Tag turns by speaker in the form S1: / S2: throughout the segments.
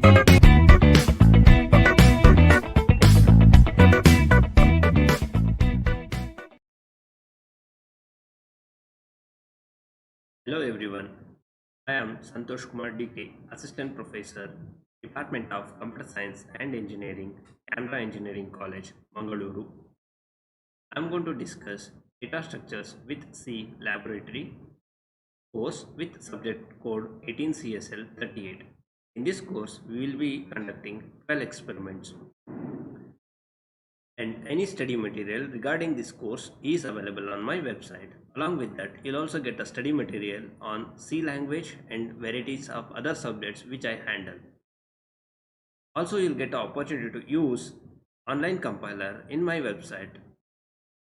S1: Hello everyone, I am Santosh Kumar DK, Assistant Professor, Department of Computer Science and Engineering, Canberra Engineering College, Mangaluru. I am going to discuss data structures with C Laboratory course with subject code 18 CSL 38. In this course, we will be conducting 12 experiments and any study material regarding this course is available on my website. Along with that, you'll also get a study material on C language and varieties of other subjects which I handle. Also, you'll get the opportunity to use online compiler in my website.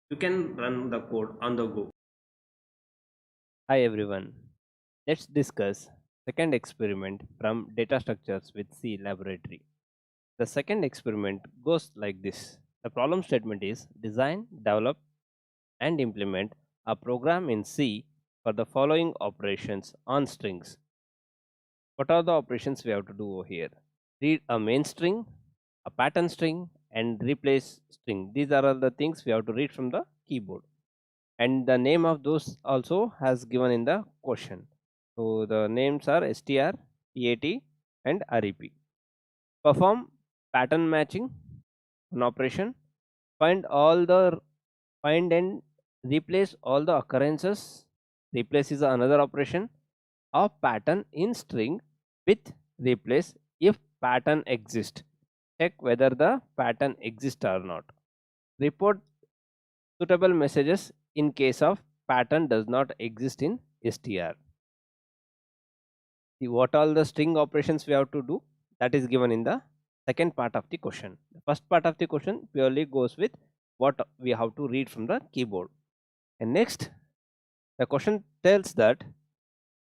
S1: You can run the code on the go. Hi everyone. Let's discuss second experiment from data structures with C laboratory. The second experiment goes like this. The problem statement is design, develop and implement a program in C for the following operations on strings. What are the operations we have to do over here? Read a main string, a pattern string, and replace string. These are all the things we have to read from the keyboard. And the name of those also has given in the question. So the names are str, pat, and rep. Perform pattern matching, an operation. Find and replace all the occurrences. Replace is another operation of pattern in string with replace if pattern exists. Check whether the pattern exists or not. Report suitable messages in case of pattern does not exist in str. See what all the string operations we have to do, that is given in the second part of the question. The first part of the question purely goes with what we have to read from the keyboard. And next, the question tells that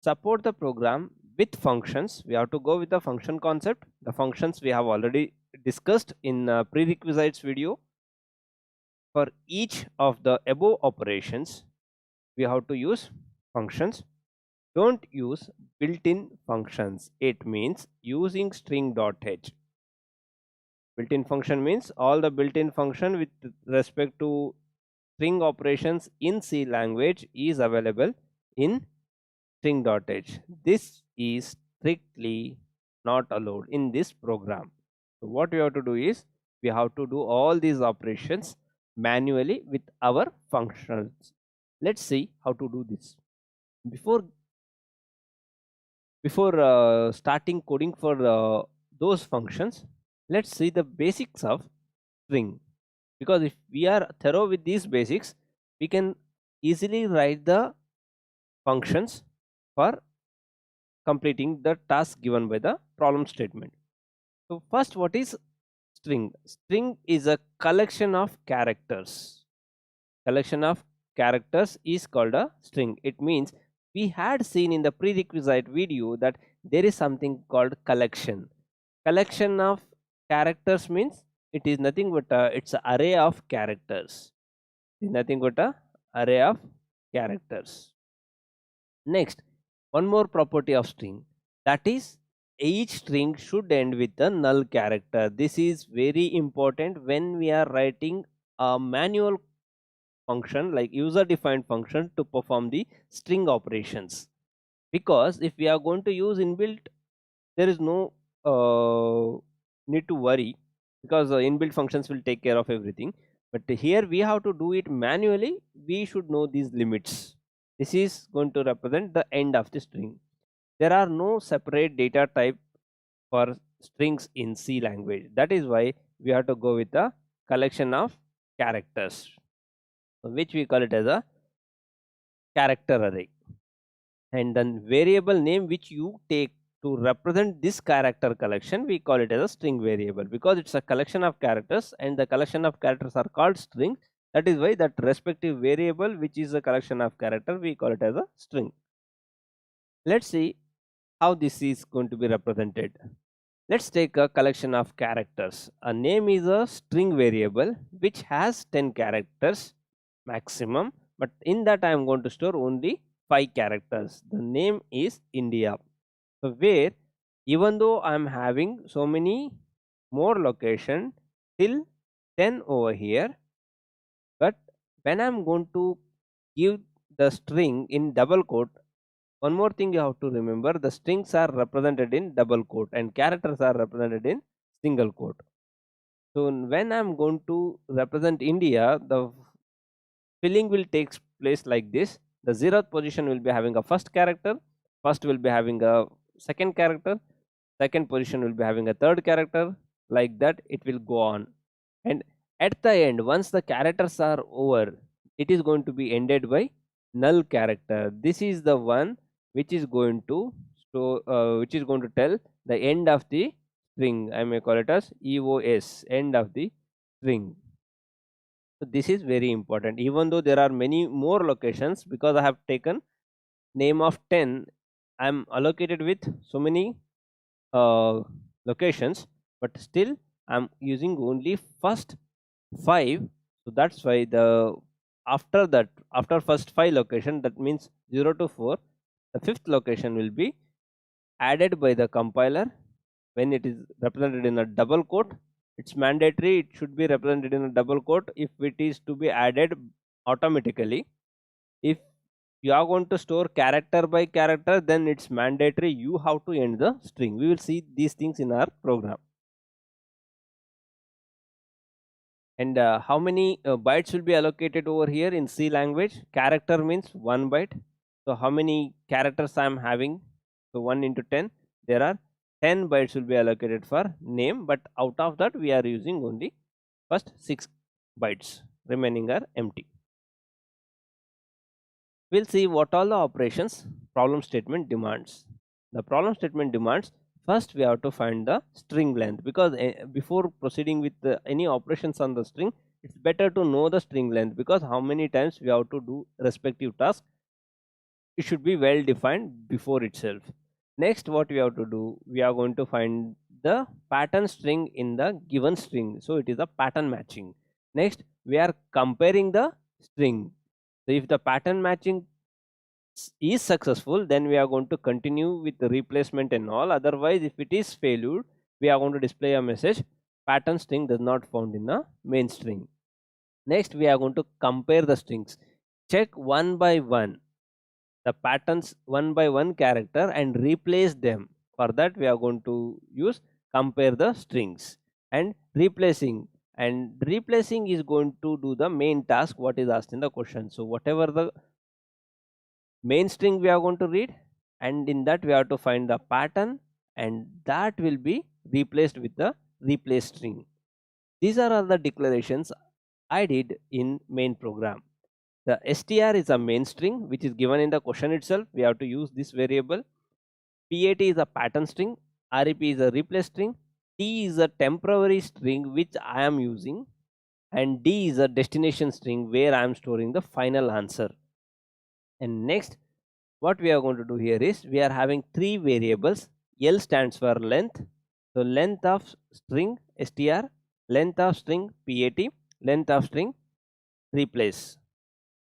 S1: support the program with functions. We have to go with the function concept. The functions we have already discussed in prerequisites video. For each of the above operations, we have to use functions. Don't use built-in functions. It means using string.h. Built-in function means all the built-in function with respect to string operations in C language is available in string.h. This is strictly not allowed in this program. So what we have to do is we have to do all these operations manually with our functions. Let's see how to do this. Before starting coding for those functions, let's see the basics of string, because if we are thorough with these basics, we can easily write the functions for completing the task given by the problem statement. So first, what is string? String is a collection of characters. Collection of characters is called a string. It means we had seen in the prerequisite video that there is something called collection. Collection of characters means it is nothing but it's an array of characters. It is nothing but a array of characters. Next, one more property of string, that is each string should end with a null character. This is very important when we are writing a manual function like user defined function to perform the string operations, because if we are going to use inbuilt, there is no need to worry, because inbuilt functions will take care of everything. But here we have to do it manually. We should know these limits. This is going to represent the end of the string. There are no separate data type for strings in C language. That is why we have to go with a collection of characters, which we call it as a character array. And then variable name which you take to represent this character collection, we call it as a string variable, because it's a collection of characters and the collection of characters are called string. That is why that respective variable which is a collection of character, we call it as a string. Let's see how this is going to be represented. Let's take a collection of characters. A name is a string variable which has 10 characters maximum, but in that I am going to store only 5 characters. The name is India. So where even though I'm having so many more location till 10 over here, but when I'm going to give the string in double quote, one more thing you have to remember, the strings are represented in double quote and characters are represented in single quote. So when I'm going to represent India, the filling will take place like this. The zeroth position will be having a first character, first will be having a second character, second position will be having a third character, like that it will go on. And at the end, once the characters are over, it is going to be ended by null character. This is the one which is going to which is going to tell the end of the string. I may call it as EOS, end of the string. So this is very important. Even though there are many more locations, because I have taken name of 10, I am allocated with so many uh, locations, but still I'm using only first 5. So that's why the after that, after first 5 location, that means 0 to 4, the fifth location will be added by the compiler when it is represented in a double quote. It's mandatory, it should be represented in a double quote if it is to be added automatically. If you are going to store character by character, then it's mandatory you have to end the string. We will see these things in our program. And how many bytes will be allocated over here in C language? Character means 1 byte. So how many characters I am having? So 1 into 10, there are 10 bytes will be allocated for name, but out of that we are using only first 6 bytes, remaining are empty. We'll see what all the operations problem statement demands. The problem statement demands, first we have to find the string length, because before proceeding with any operations on the string, it's better to know the string length, because how many times we have to do respective task, it should be well defined before itself. Next, what we have to do, we are going to find the pattern string in the given string, so it is a pattern matching. Next, we are comparing the string. So if the pattern matching is successful, then we are going to continue with the replacement and all. Otherwise, if it is failure, we are going to display a message pattern string does not found in the main string. Next, we are going to compare the strings, check one by one the patterns one by one character and replace them. For that, we are going to use compare the strings and replacing is going to do the main task what is asked in the question. So whatever the main string we are going to read, and in that we have to find the pattern, and that will be replaced with the replace string. These are all the declarations I did in main program. The str is a main string which is given in the question itself. We have to use this variable. Pat is a pattern string, rep is a replace string, t is a temporary string which I am using, and d is a destination string where I am storing the final answer. And next, what we are going to do here is we are having 3 variables. L stands for length, so length of string str, length of string pat, length of string replace.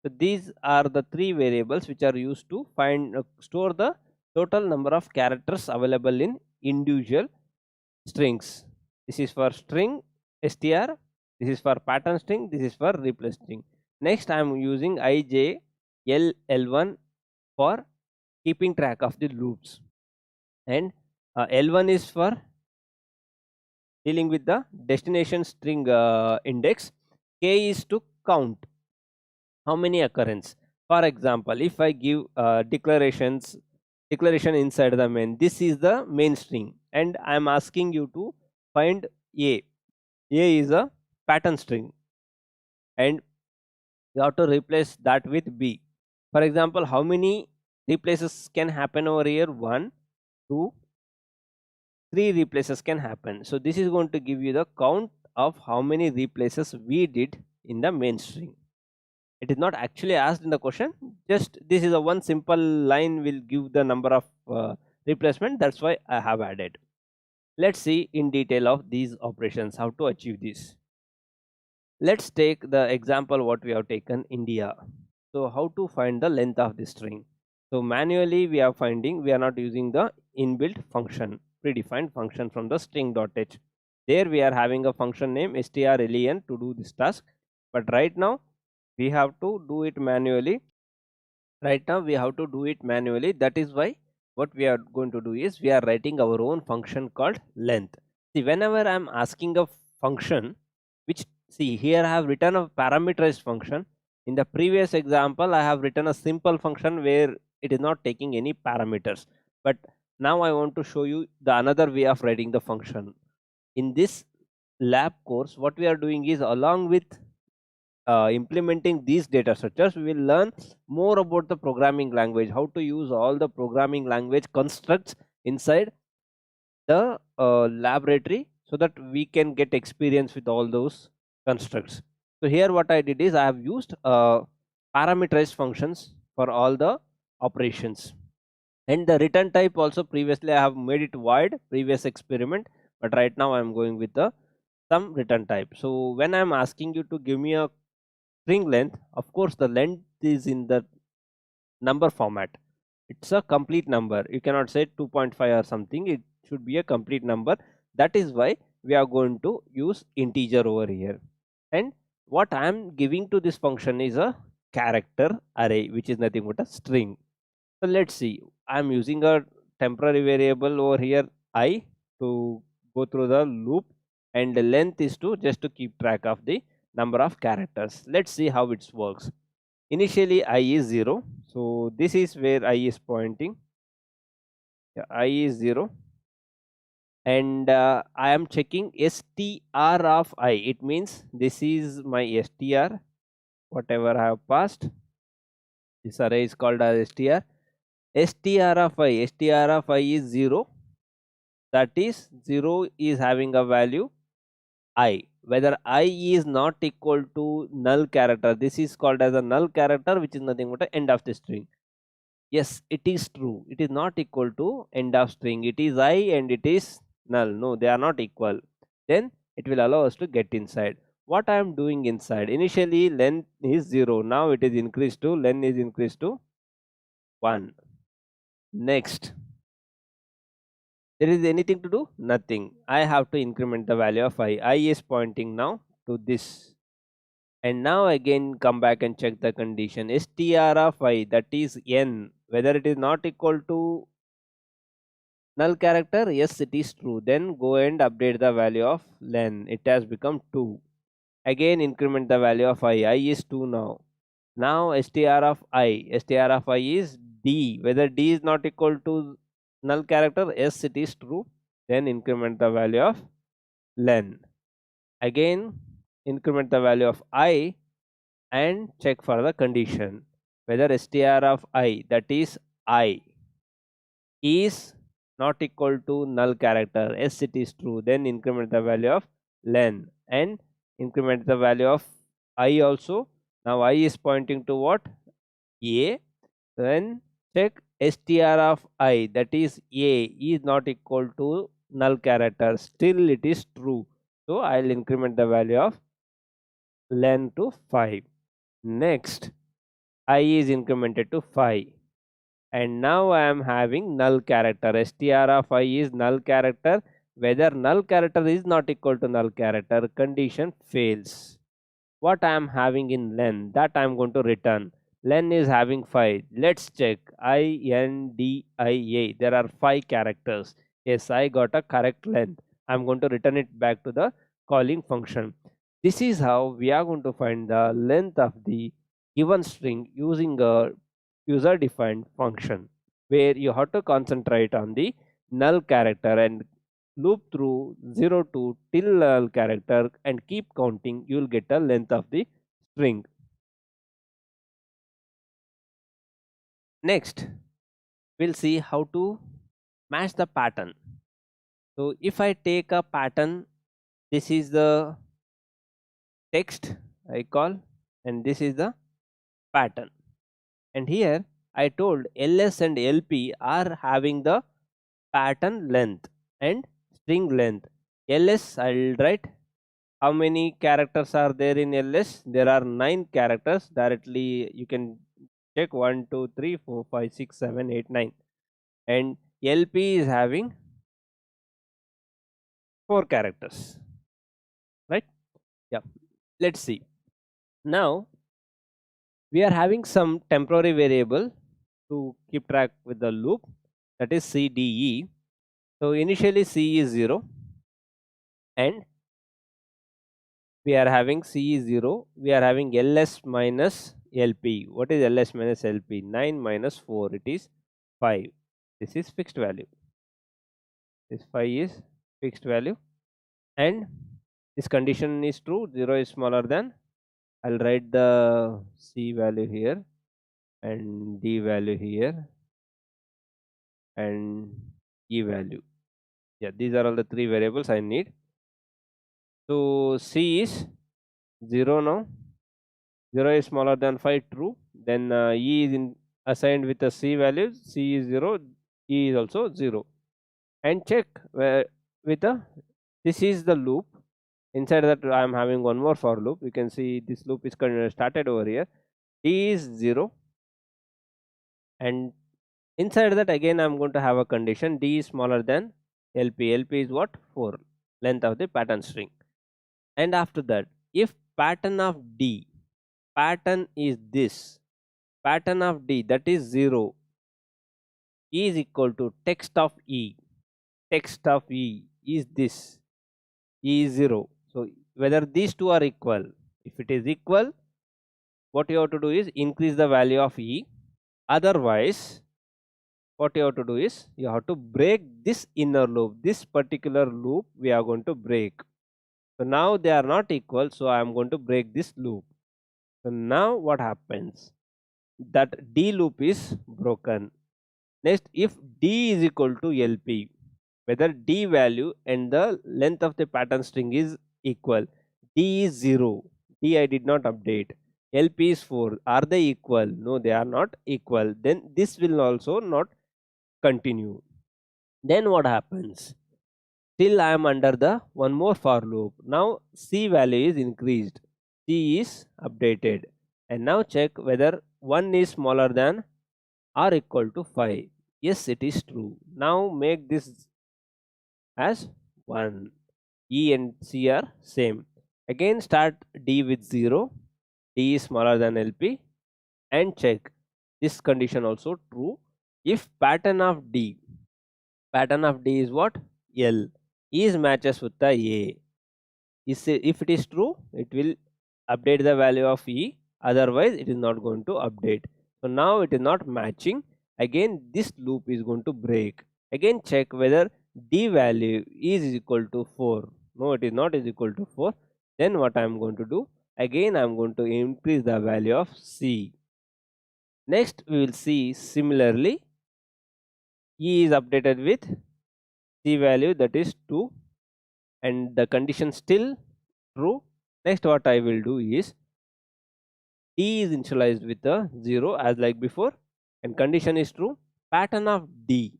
S1: So these are the 3 variables which are used to find store the total number of characters available in individual strings. This is for string str, this is for pattern string, this is for replace string. Next, I am using ij l1 for keeping track of the loops, and L1 is for dealing with the destination string index. K is to count how many occurrence. For example, if I give declaration inside the main, this is the main string and I am asking you to find a is a pattern string, and you have to replace that with b. For example, how many replaces can happen over here? 1, 2, 3 replaces can happen. So this is going to give you the count of how many replaces we did in the main string. It is not actually asked in the question, just this is a one simple line will give the number of replacement. That's why I have added. Let's see in detail of these operations, how to achieve this. Let's take the example what we have taken India. So how to find the length of the string? So manually we are not using the inbuilt function. predefined function from the string.h. There we are having a function name strlen to do this task, but right now we have to do it manually. That is why what we are going to do is we are writing our own function called length. See, whenever I'm asking a function, which, see, here I have written a parameterized function. In the previous example I have written a simple function where it is not taking any parameters, but now I want to show you the another way of writing the function. In this lab course, what we are doing is, along with implementing these data structures, we will learn more about the programming language, how to use all the programming language constructs inside the laboratory, so that we can get experience with all those constructs. So here what I did is I have used parameterized functions for all the operations, and the return type also previously I have made it void previous experiment, but right now I am going with the some return type. So when I am asking you to give me a string length, of course the length is in the number format. It's a complete number. You cannot say 2.5 or something. It should be a complete number. That is why we are going to use integer over here. And what I am giving to this function is a character array, which is nothing but a string. So let's see. I am using a temporary variable over here I to go through the loop, and the length is to just to keep track of the number of characters. Let's see how it works. Initially I is 0, so this is where I is pointing. Yeah, I is 0, and I am checking str of I. It means this is my str, whatever I have passed. This array is called as str. Str of I is 0. That is 0 is having a value I. Whether I is not equal to null character, this is called as a null character, which is nothing but the end of the string. Yes, it is true. It is not equal to end of string. It is I and it is null. No, they are not equal. Then it will allow us to get inside. What I am doing inside? Initially length is 0. Now it is increased to, length is increased to 1. Next, there is anything to do? Nothing. I have to increment the value of I. I is pointing now to this. And now again come back and check the condition. Str of I, that is n, whether it is not equal to null character, yes, it is true. Then go and update the value of len. It has become 2. Again increment the value of I. I is 2 now. Now str of I. Str of I is d. Whether d is not equal to null character, yes, it is true. Then increment the value of len. Again increment the value of I and check for the condition. Whether str of I, that is I, is not equal to null character, yes, it is true. Then increment the value of len and increment the value of I also. Now I is pointing to what? A. Then check str of I, that is A, is not equal to null character, still it is true. So I'll increment the value of len to 5. Next, I is incremented to 5. And now I am having null character. Str of I is null character. Whether null character is not equal to null character, condition fails. What I am having in len, that I am going to return. Len is having 5. Let's check. INDIA. There are 5 characters. Yes, I got a correct length. I am going to return it back to the calling function. This is how we are going to find the length of the given string using a user defined function, where you have to concentrate on the null character and loop through 0 to till null character and keep counting. You will get the length of the string. Next, we'll see how to match the pattern. So if I take a pattern, this is the text I call, and this is the pattern. And here I told ls and lp are having the pattern length and string length. Ls, I'll write how many characters are there in ls. There are 9 characters. Directly you can check 1 2 3 4 5 6 7 8 9. And lp is having 4 characters, right? Yeah. Let's see. Now we are having some temporary variable to keep track with the loop, that is CDE. So initially C is 0 and we are having C is 0. We are having LS minus LP. What is LS minus LP? 9 minus 4. It is 5. This is fixed value. This 5 is fixed value. And this condition is true. 0 is smaller than. I'll write the C value here and D value here and E value. Yeah, these are all the 3 variables I need. So C is 0 now. 0 is smaller than 5, true. Then E is assigned with a C value. C is 0, E is also 0. And check with the, this is the loop. Inside that I am having one more for loop. You can see this loop is started over here. D is 0. And inside that again I am going to have a condition, D is smaller than LP. LP is what? 4, length of the pattern string. And after that, if pattern of D, pattern is this, pattern of D, that is 0, is equal to text of E. Text of E is this, E is 0. So whether these two are equal, if it is equal, what you have to do is increase the value of E. Otherwise, what you have to do is you have to break this inner loop. This particular loop we are going to break. So now they are not equal, so I am going to break this loop. So now what happens? That D loop is broken. Next, if D is equal to LP, whether D value and the length of the pattern string is equal, D is 0, D I did not update, LP is 4, are they equal? No, they are not equal. Then this will also not continue. Then what happens? Still I am under the one more for loop. Now C value is increased, C is updated, and now check whether 1 is smaller than or equal to 5. Yes, it is true. Now make this as 1. E and C are same. Again start D with 0. D is smaller than LP and check this condition also true. If pattern of D is what? L is matches with the A. If it is true, it will update the value of E, otherwise it is not going to update. So now it is not matching. Again this loop is going to break. Again check whether D value is equal to 4. No, it is not is equal to 4. Then what I am going to do? Again I am going to increase the value of C. Next we will see similarly E is updated with C value, that is 2, and the condition still true. Next what I will do is D is initialized with a 0 as like before and condition is true. Pattern of D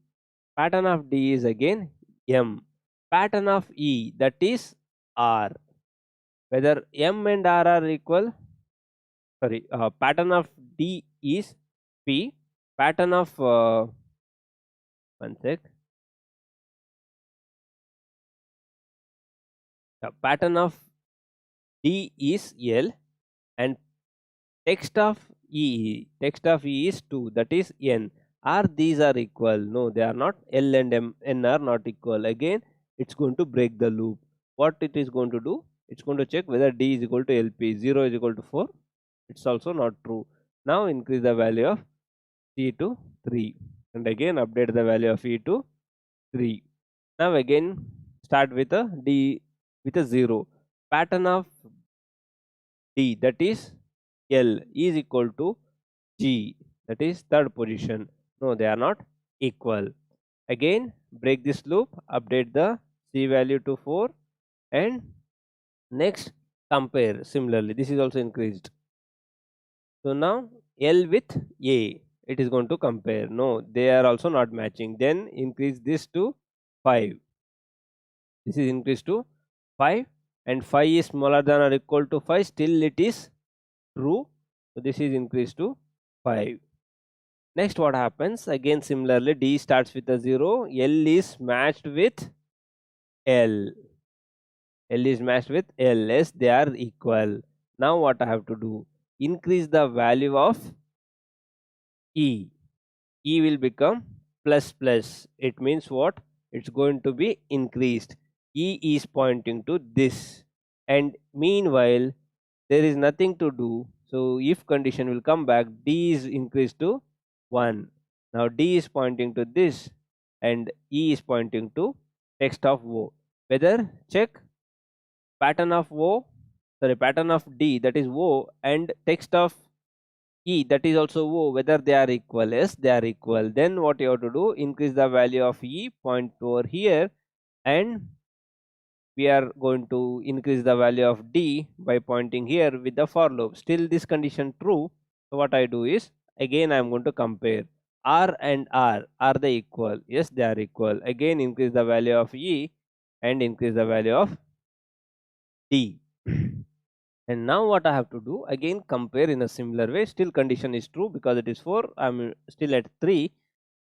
S1: is again M. Pattern of E, that is R. Whether M and R are equal, sorry, pattern of D is P. Pattern of one sec. Pattern of D is L and text of E is 2, that is N. Are these are equal? No, they are not. L and N are not equal. Again it's going to break the loop. What it is going to do? It's going to check whether D is equal to LP. 0 is equal to 4. It's also not true. Now increase the value of C to 3 and again update the value of E to 3. Now again start with a D with a 0. Pattern of D, that is L, is equal to G, that is third position. No, they are not equal. Again break this loop, update the C value to 4 and next compare. Similarly this is also increased. So now L with A, it is going to compare. No, they are also not matching. Then increase this to 5. This is increased to 5 and 5 is smaller than or equal to 5. Still it is true. So this is increased to 5. Next what happens? Again similarly D starts with a 0. L is matched with L. L is matched with L. Yes, they are equal. Now what I have to do? Increase the value of E. E will become plus plus. It means what? It's going to be increased. E is pointing to this. And meanwhile, there is nothing to do. So if condition will come back, D is increased to 1. Now D is pointing to this and E is pointing to text of O. Whether check pattern of O, sorry, pattern of D, that is O, and text of E, that is also O, whether they are equal. Yes, they are equal. Then what you have to do, increase the value of E, point over here, and we are going to increase the value of D by pointing here with the for loop. Still this condition true. So what I do is, again I am going to compare R and R, are they equal? Yes, they are equal. Again increase the value of E and increase the value of D. And now what I have to do, again compare in a similar way. Still condition is true because it is 4, I am still at 3.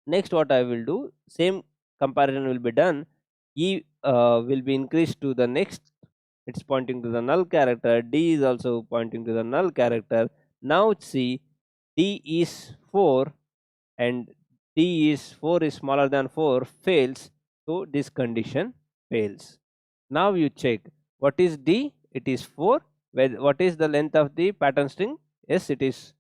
S1: Next what I will do, same comparison will be done. E will be increased to the next, it's pointing to the null character. D is also pointing to the null character. Now see, D is 4 and D is 4 is smaller than 4 fails. So this condition fails. Now you check what is D, it is 4. What is the length of the pattern string? Yes, it is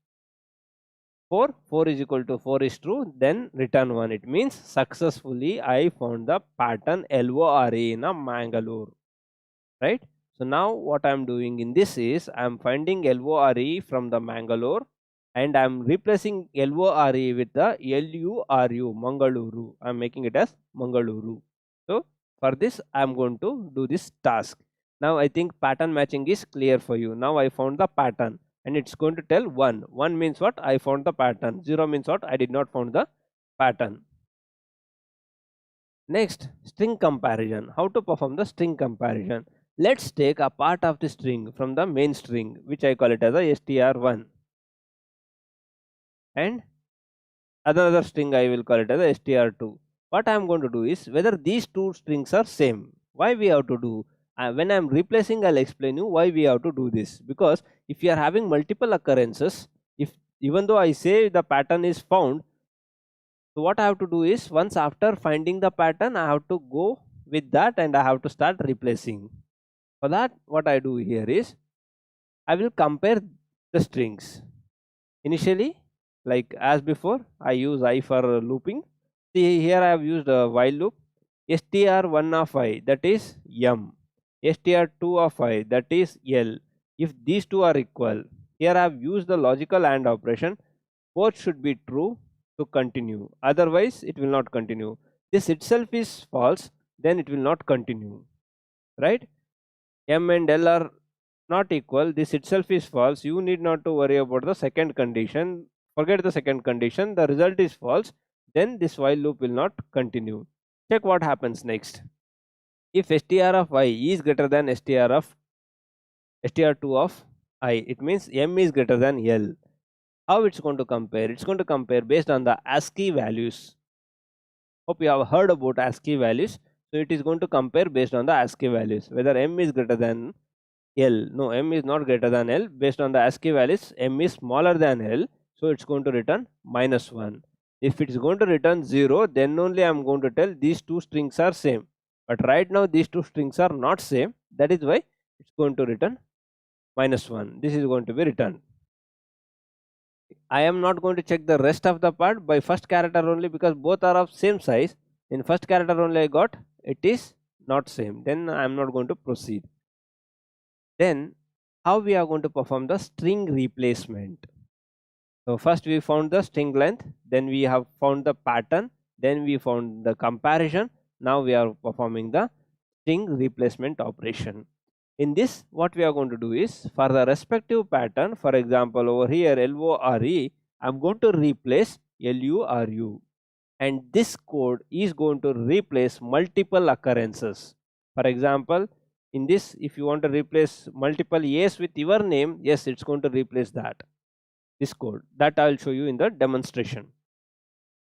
S1: 4. 4 is equal to 4 is true. Then return 1. It means successfully I found the pattern LORA in a Mangalore. Right? So now what I am doing in this is I am finding LORA from the Mangalore and I am replacing LORA with the LURU, Mangaluru. I am making it as Mangaluru. So for this I am going to do this task. Now I think pattern matching is clear for you. Now I found the pattern and it's going to tell 1. 1 means what? I found the pattern. 0 means what? I did not found the pattern. Next, string comparison. How to perform the string comparison? Let's take a part of the string from the main string, which I call it as a str1, and another string I will call it as a str2. What I am going to do is whether these two strings are same. Why we have to do? When I am replacing, I'll explain you why we have to do this. Because if you are having multiple occurrences, if even though I say the pattern is found, so what I have to do is once after finding the pattern, I have to go with that and I have to start replacing. For that, what I do here is I will compare the strings. Initially, like as before, I use I for looping. See here I have used a while loop. str1 of I, that is M. str2 of I, that is L. If these two are equal, here I have used the logical AND operation. Both should be true to continue. Otherwise, it will not continue. This itself is false, then it will not continue. Right? M and L are not equal. This itself is false. You need not to worry about the second condition. Forget the second condition. The result is false. Then this while loop will not continue. Check what happens next. If str of I is greater than str2 of I, it means M is greater than L. How it's going to compare? It's going to compare based on the ASCII values. Hope you have heard about ASCII values. So it is going to compare based on the ASCII values. Whether M is greater than L. No, M is not greater than L. Based on the ASCII values, M is smaller than L. So it's going to return -1. If it is going to return 0, then only I am going to tell these two strings are same. But right now these two strings are not same. That is why it's going to return -1. This is going to be returned. I am not going to check the rest of the part by first character only because both are of same size. In first character only I got it is not same. Then I am not going to proceed. Then how we are going to perform the string replacement? So first we found the string length, then we have found the pattern, then we found the comparison. Now we are performing the string replacement operation. In this, what we are going to do is for the respective pattern, for example, over here LORE, I'm going to replace LURU. And this code is going to replace multiple occurrences. For example, in this, if you want to replace multiple A's with your name, yes, it's going to replace that. This code that I will show you in the demonstration.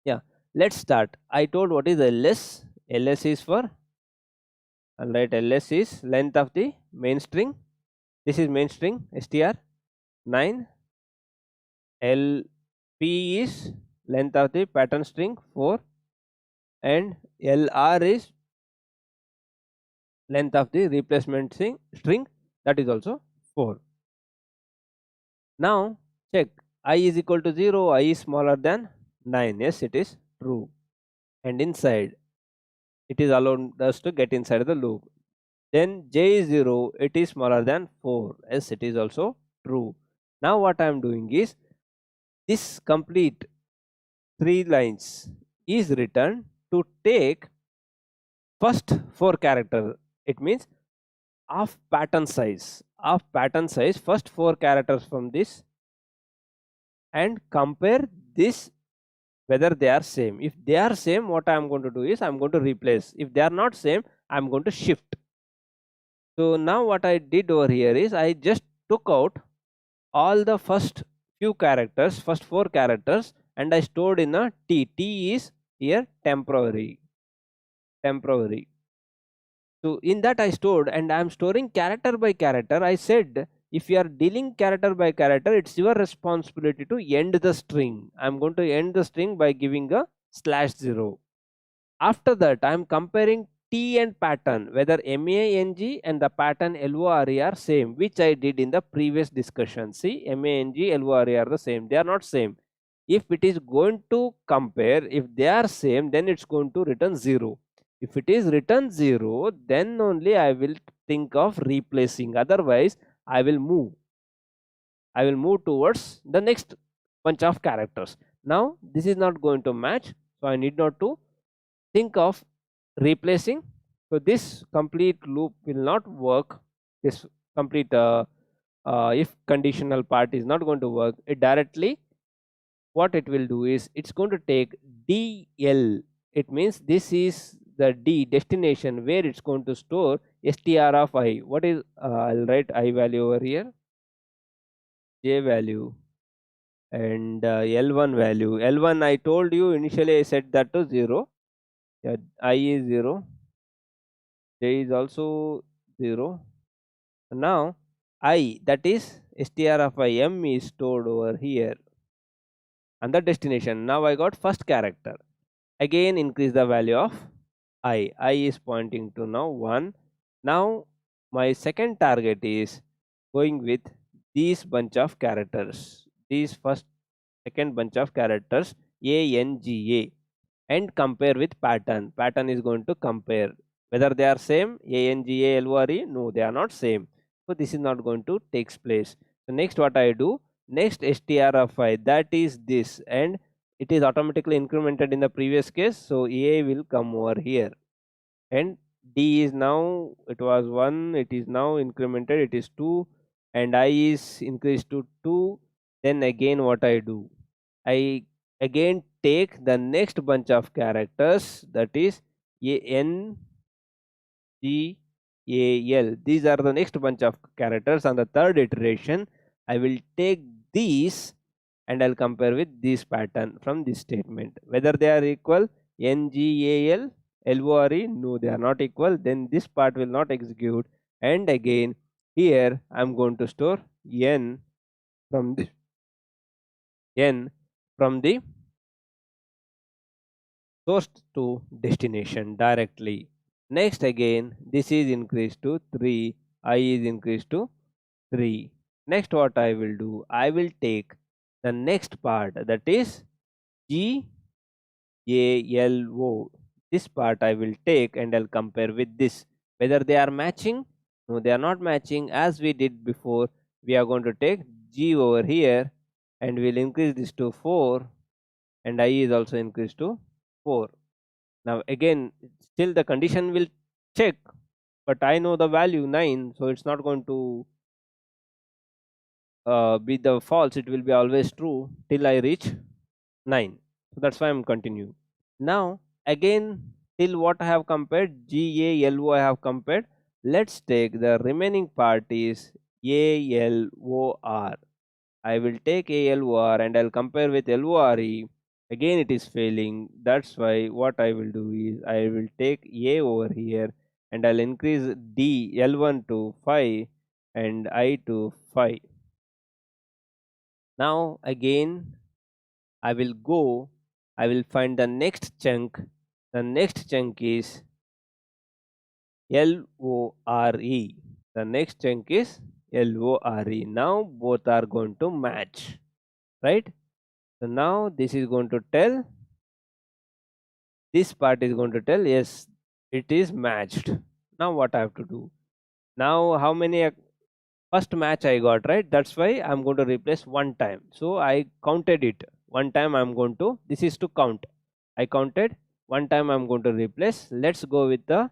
S1: Yeah, let's start. I told what is LS. LS is for I'll write ls is length of the main string. This is main string str 9. LP is length of the pattern string 4, and LR is length of the replacement string, that is also 4. Now check I is equal to 0, I is smaller than 9. Yes, it is true. And inside, it is allowed us to get inside the loop. Then j is 0, it is smaller than 4. Yes, it is also true. Now what I am doing is, this complete 3 lines is written to take first 4 characters. It means of pattern size, first 4 characters from this, and compare this whether they are same. If they are same, what I am going to do is I am going to replace. If they are not same, I am going to shift. So now what I did over here is I just took out all the first few characters, first 4 characters, and I stored in a t. T is here temporary. So in that I stored, and I am storing character by character. I said if you are dealing character by character, it's your responsibility to end the string. I am going to end the string by giving a /0. After that, I am comparing T and pattern, whether MANG and the pattern LORE are same, which I did in the previous discussion. See, MANG, LORE are the same. They are not same. If it is going to compare, if they are same, then it's going to return 0. If it is written 0, then only I will think of replacing. Otherwise, I will move towards the next bunch of characters. Now, this is not going to match, so I need not to think of replacing. So this complete loop will not work. This complete if conditional part is not going to work. It directly, what it will do is it's going to take DL. It means this is the D destination where it's going to store str of I. What is I'll write I value over here, j value, and L1 value. L1 I told you initially I set that to 0. Yeah, I is 0, j is also 0. Now I, that is str of I, m is stored over here and the destination. Now I got first character. Again increase the value of I. I is pointing to now 1. Now my second target is going with these bunch of characters. These second bunch of characters ANGA, and compare with pattern. Pattern is going to compare whether they are same. ANGA LORE, no, they are not same. So this is not going to takes place. So next what I do, next str of I, that is this, and it is automatically incremented in the previous case. So A will come over here, and D is now, it was 1, it is now incremented, it is 2, and I is increased to 2. Then again what I do, I again take the next bunch of characters, that is ANGAL. These are the next bunch of characters. On the third iteration, I will take these and I'll compare with this pattern from this statement. Whether they are equal, NGAL, LORE, no, they are not equal, then this part will not execute. And again, here I'm going to store N from the source to destination directly. Next again, this is increased to 3, I is increased to 3. Next what I will do, I will take the next part, that is GALO. This part I will take and I'll compare with this. Whether they are matching, no, they are not matching. As we did before, we are going to take G over here and we'll increase this to 4, and I is also increased to 4. Now again, still the condition will check, but I know the value 9, so it's not going to be the false. It will be always true till I reach 9. So that's why I'm continuing. Now again, till what I have compared, GALO I have compared. Let's take the remaining part is ALOR. I will take ALOR and I'll compare with LORE. Again it is failing. That's why what I will do is I will take A over here and I'll increase D L1 to 5 and I to 5. Now again I will go, I will find the next chunk. The next chunk is LORE. The next chunk is LORE. Now both are going to match, right? So now this is going to tell, this part is going to tell, yes, it is matched. Now what I have to do? Now how many first match I got, right? That's why I'm going to replace one time. So I counted it. One time I'm going to, this is to count. I counted one time I'm going to replace. Let's go with the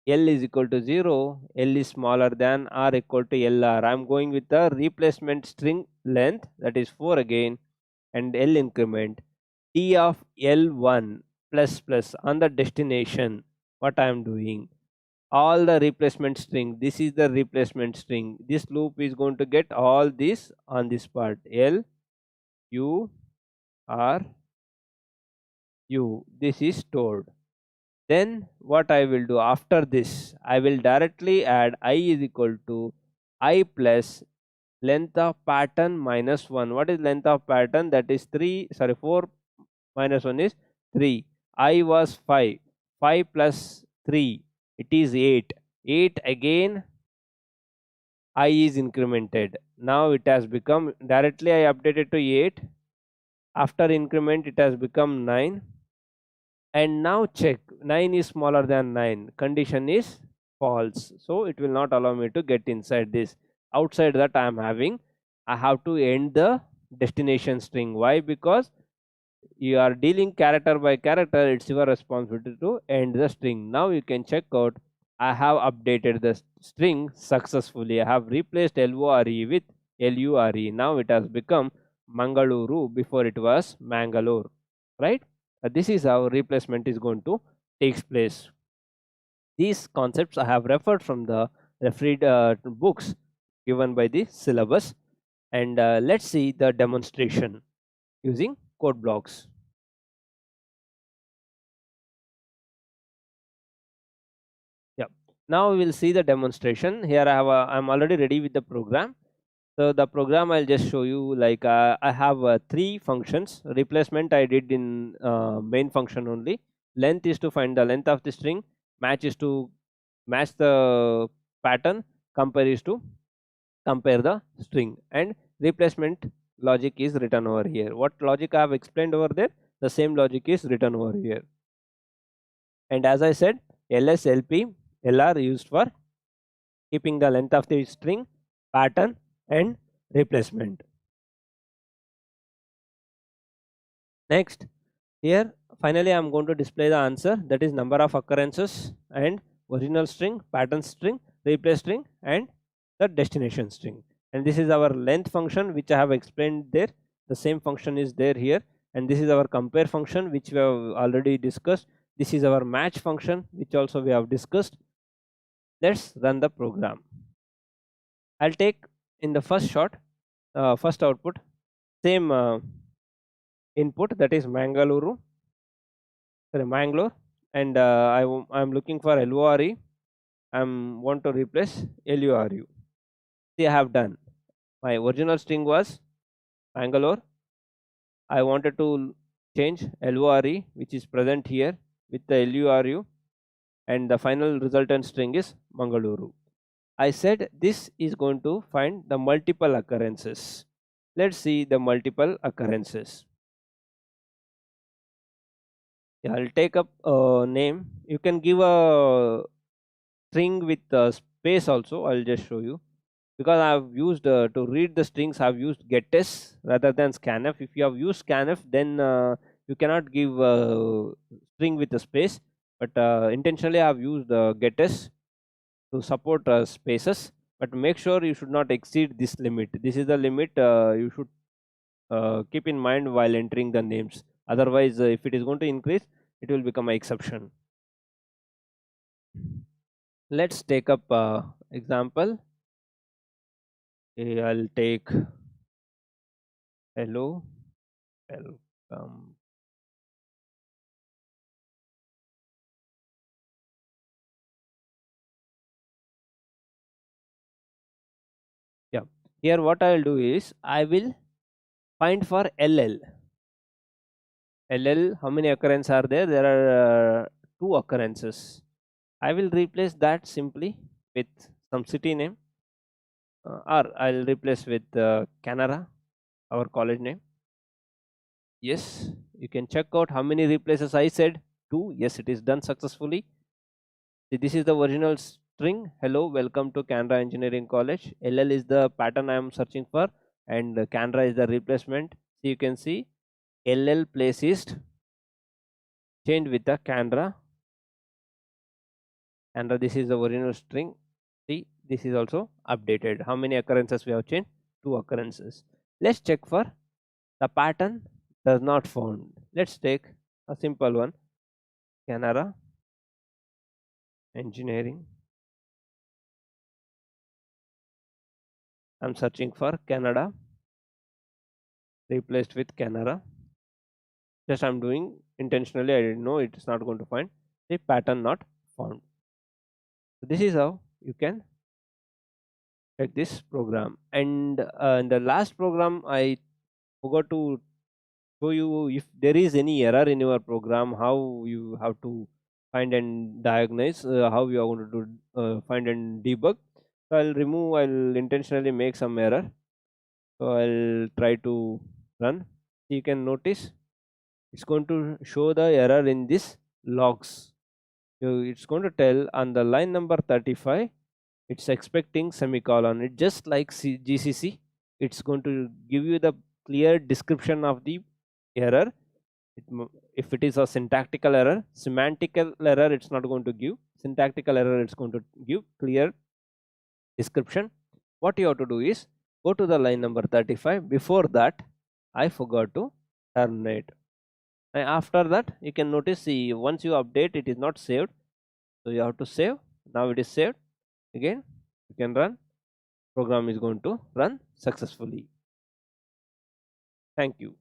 S1: L is equal to 0, L is smaller than or equal to LR. I'm going with the replacement string length, that is 4 again, and L increment T of L1 plus plus on the destination. What I am doing, all the replacement string, this is the replacement string. This loop is going to get all this on this part, L U R U. This is stored. Then what I will do after this, I will directly add I is equal to I plus length of pattern minus 1. What is length of pattern? That is 3, sorry, 4 minus 1 is 3. I was 5. 5 plus 3, it is 8. 8 again, I is incremented. Now it has become, directly I updated to 8. After increment, it has become 9. And now check, 9 is smaller than 9, condition is false, so it will not allow me to get inside this. Outside that I am having, I have to end the destination string. Why? Because you are dealing character by character, it's your responsibility to end the string. Now you can check out, I have updated the string successfully. I have replaced LORE with LURE. Now it has become Mangaluru, before it was Mangalore, right? This is how replacement is going to takes place. These concepts I have referred from the referred books given by the syllabus. And let's see the demonstration using code blocks. Yeah. Now we will see the demonstration. Here I'm already ready with the program. So the program I'll just show you, like I have three functions. Replacement I did in main function only. Length is to find the length of the string. Match is to match the pattern. Compare is to compare the string. And replacement logic is written over here. What logic I have explained over there, the same logic is written over here. And as I said, ls, lp, lr used for keeping the length of the string, pattern, and replacement. Next, here finally I am going to display the answer, that is number of occurrences and original string, pattern string, replace string, and the destination string. And this is our length function which I have explained there. The same function is there here. And this is our compare function which we have already discussed. This is our match function which also we have discussed. Let's run the program. I'll take in the first shot, first output, same input, that is Mangalore, and I'm looking for LORE. I'm want to replace LURU. See, I have done. My original string was Mangalore. I wanted to change LORE, which is present here, with the LURU, and the final resultant string is Mangaluru. I said this is going to find the multiple occurrences. Let's see the multiple occurrences. Yeah, I'll take up a name. You can give a string with space also. I'll just show you, because I've used to read the strings, I've used getS rather than scanf. If you have used scanf, then you cannot give a string with a space, but intentionally I've used getS to support spaces. But make sure you should not exceed this limit. This is the limit you should keep in mind while entering the names. Otherwise, if it is going to increase, it will become an exception. Let's take up example. Okay, I'll take hello, welcome. Here what I will do is I will find for LL. LL, how many occurrences are there? There are two occurrences. I will replace that simply with some city name, or I'll replace with Canara, our college name. Yes, you can check out how many replaces I said. Two. Yes, it is done successfully. See, this is the original string. Hello, welcome to Canara Engineering College. LL is the pattern I am searching for, and Canara is the replacement. So you can see LL place is changed with the Canara. And this is the original string. See, this is also updated. How many occurrences we have changed? Two occurrences. Let's check for the pattern does not found. Let's take a simple one. Canara Engineering. I'm searching for Canada replaced with Canara. Just I'm doing intentionally. I didn't know it's not going to find the pattern not found. So this is how you can check this program. And in the last program, I forgot to show you if there is any error in your program, how you have to find and diagnose, how you are going to do, find and debug. So I'll intentionally make some error. So I'll try to run. You can notice it's going to show the error in this logs. So it's going to tell on the line number 35, it's expecting semicolon. It just like GCC, it's going to give you the clear description of the error. If it is a syntactical error, semantical error, it's not going to give. Syntactical error, it's going to give clear description. What you have to do is go to the line number 35. Before that, I forgot to terminate. And after that, you can notice, see, once you update, it is not saved. So you have to save. Now it is saved. Again, you can run. Program is going to run successfully. Thank you.